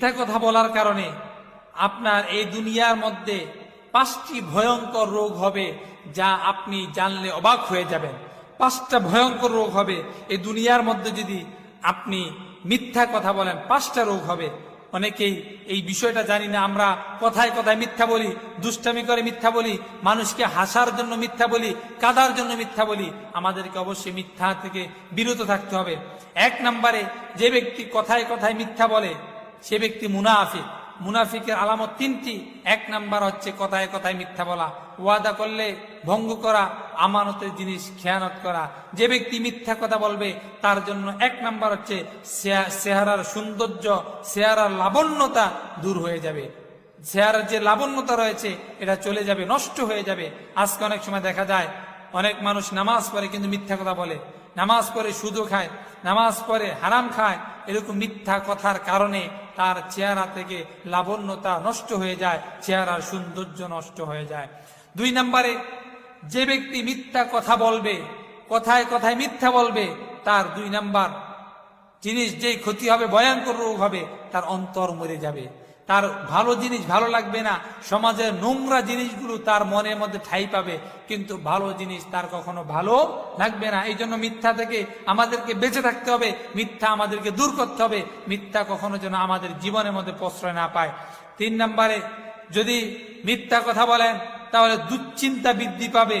মিথ্যা কথা বলার কারণে আপনার এই দুনিয়ার মধ্যে 5টি ভয়ঙ্কর রোগ হবে, যা আপনি জানলে অবাক হয়ে যাবেন। 5টা ভয়ঙ্কর রোগ হবে এই দুনিয়ার মধ্যে যদি আপনি মিথ্যা কথা বলেন। 5টা রোগ হবে। অনেকেই এই বিষয়টা জানি না, আমরা কথায় কথায় মিথ্যা বলি, দুষ্টামি করে মিথ্যা বলি, মানুষকে হাসার জন্য মিথ্যা বলি, কাঁদার জন্য মিথ্যা বলি। আমাদেরকে অবশ্যই মিথ্যা থেকে বিরত থাকতে হবে। 1 নম্বরে, যে ব্যক্তি কথায় কথায় মিথ্যা বলে সে ব্যক্তি মুনাফিক। মুনাফিকের আলামত 3টি। 1 নাম্বার হচ্ছে কথায় কথায় মিথ্যা বলা, ওয়াদা করলে ভঙ্গ করা, আমানতের জিনিস খেয়ানত করা। যে ব্যক্তি মিথ্যা কথা বলবে তার জন্য 1 নাম্বার হচ্ছে চেহারার সৌন্দর্য, চেহারার লাবণ্যতা দূর হয়ে যাবে। চেহারার যে লাবণ্যতা রয়েছে এটা চলে যাবে, নষ্ট হয়ে যাবে। আজকে অনেক সময় দেখা যায় অনেক মানুষ নামাজ পড়ে কিন্তু মিথ্যা কথা বলে, নামাজ পড়ে সুদও খায়, নামাজ পড়ে হারাম খায়। এরকম মিথ্যা কথার কারণে তার চেহারা থেকে লাবণ্যতা নষ্ট হয়ে যায়, চেহারার সৌন্দর্য নষ্ট হয়ে যায়। 2 নম্বরে, যে ব্যক্তি মিথ্যা কথা বলবে, কথায় কথায় মিথ্যা বলবে, তার 2 নাম্বার জিনিস যেই ক্ষতি হবে, ভয়ঙ্কর রোগ হবে, তার অন্তর মরে যাবে। তার ভালো জিনিস ভালো লাগবে না, সমাজের নোংরা জিনিসগুলো তার মনের মধ্যে ঠাঁই পাবে, কিন্তু ভালো জিনিস তার কখনো ভালো লাগবে না। এই জন্য মিথ্যা থেকে আমাদেরকে বেঁচে থাকতে হবে, মিথ্যা আমাদেরকে দূর করতে হবে, মিথ্যা কখনো যেন আমাদের জীবনের মধ্যে প্রশ্রয় না পায়। 3 নম্বরে, যদি মিথ্যা কথা বলেন তাহলে দুশ্চিন্তা বৃদ্ধি পাবে,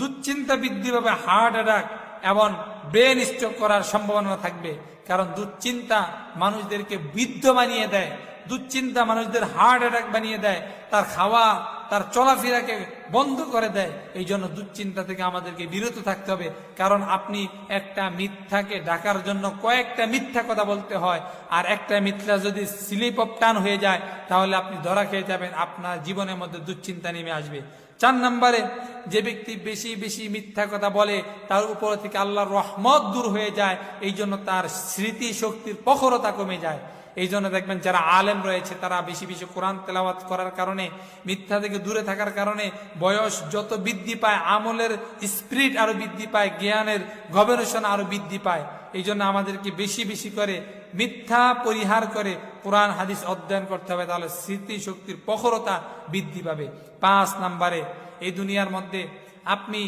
দুশ্চিন্তা বৃদ্ধি পাবে, হার্ট অ্যাটাক এবং ব্রেন স্ট্রোক করার সম্ভাবনা থাকবে। কারণ দুশ্চিন্তা মানুষদেরকে বৃদ্ধ বানিয়ে দেয়, দুশ্চিন্তা মানুষদের হার্ট অ্যাটাক বানিয়ে দেয়, তার খাওয়া তার চলাফেরাকে বন্ধ করে দেয়। এই জন্য দুশ্চিন্তা থেকে আমাদেরকে বিরত থাকতে হবে। কারণ আপনি একটা মিথ্যাকে ঢাকার জন্য কয়েকটা মিথ্যা কথা বলতে হয়, আর একটা মিথ্যা যদি স্লিপ অফ টান হয়ে যায় তাহলে আপনি ধরা খেয়ে যাবেন, আপনার জীবনের মধ্যে দুশ্চিন্তা নেমে আসবে। 4 নম্বরে, যে ব্যক্তি বেশি বেশি মিথ্যা কথা বলে তার উপর থেকে আল্লাহর রহমত দূর হয়ে যায়। এই জন্য তার স্মৃতি শক্তির প্রখরতা কমে যায়। এই জন্য দেখবেন যারা আলেম রয়েছে তারা বেশি বেশি কোরআন তেলাওয়াত করার কারণে, মিথ্যা থেকে দূরে থাকার কারণে বয়স যত বৃদ্ধি পায়, আমলের স্পিরিট আরো বৃদ্ধি পায়, জ্ঞানের গবেষণা আরো বৃদ্ধি পায়। এই জন্য আমাদেরকে বেশি বেশি করে মিথ্যা পরিহার করে কোরআন হাদিস অধ্যয়ন করতে হবে, তাহলে স্মৃতি শক্তির প্রখরতা বৃদ্ধি পাবে। 5 নম্বরে, এই দুনিয়ার মধ্যে আপনি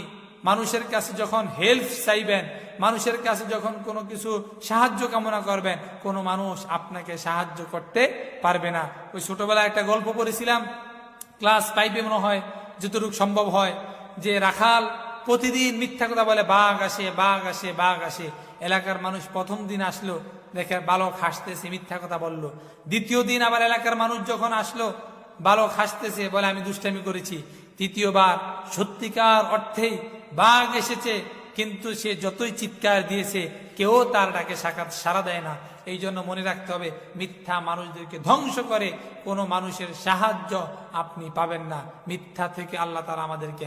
মানুষের কাছে যখন হেল্প চাইবেন, মানুষের কাছে যখন কোনো কিছু সাহায্য কামনা করবেন, কোনো মানুষ আপনাকে সাহায্য করতে পারবে না। ওই ছোটবেলায় একটা গল্প পড়েছিলাম, ক্লাস 5-এ মনে হয়, যতটুকু সম্ভব হয়, যে রাখাল প্রতিদিন মিথ্যা কথা বলে, বাঘ আসে বাঘ আসে বাঘ আসে। এলাকার মানুষ 1ম দিন আসলো, দেখে বালক হাসতেছে, মিথ্যা কথা বলল। 2য় দিন আবার এলাকার মানুষ যখন আসলো, বালক হাসতেছে, বলে আমি দুষ্টামি করেছি। 3য়বার সত্যিকার অর্থেই বাঘ এসেছে, কিন্তু সে যতই চিৎকার দিয়েছে কেউ তার ডাকে সাড়া দেয় না। এই জন্য মনে রাখতে হবে, মিথ্যা মানুষদেরকে ধ্বংস করে, কোনো মানুষের সাহায্য আপনি পাবেন না। মিথ্যা থেকে আল্লাহ তাআলা আমাদেরকে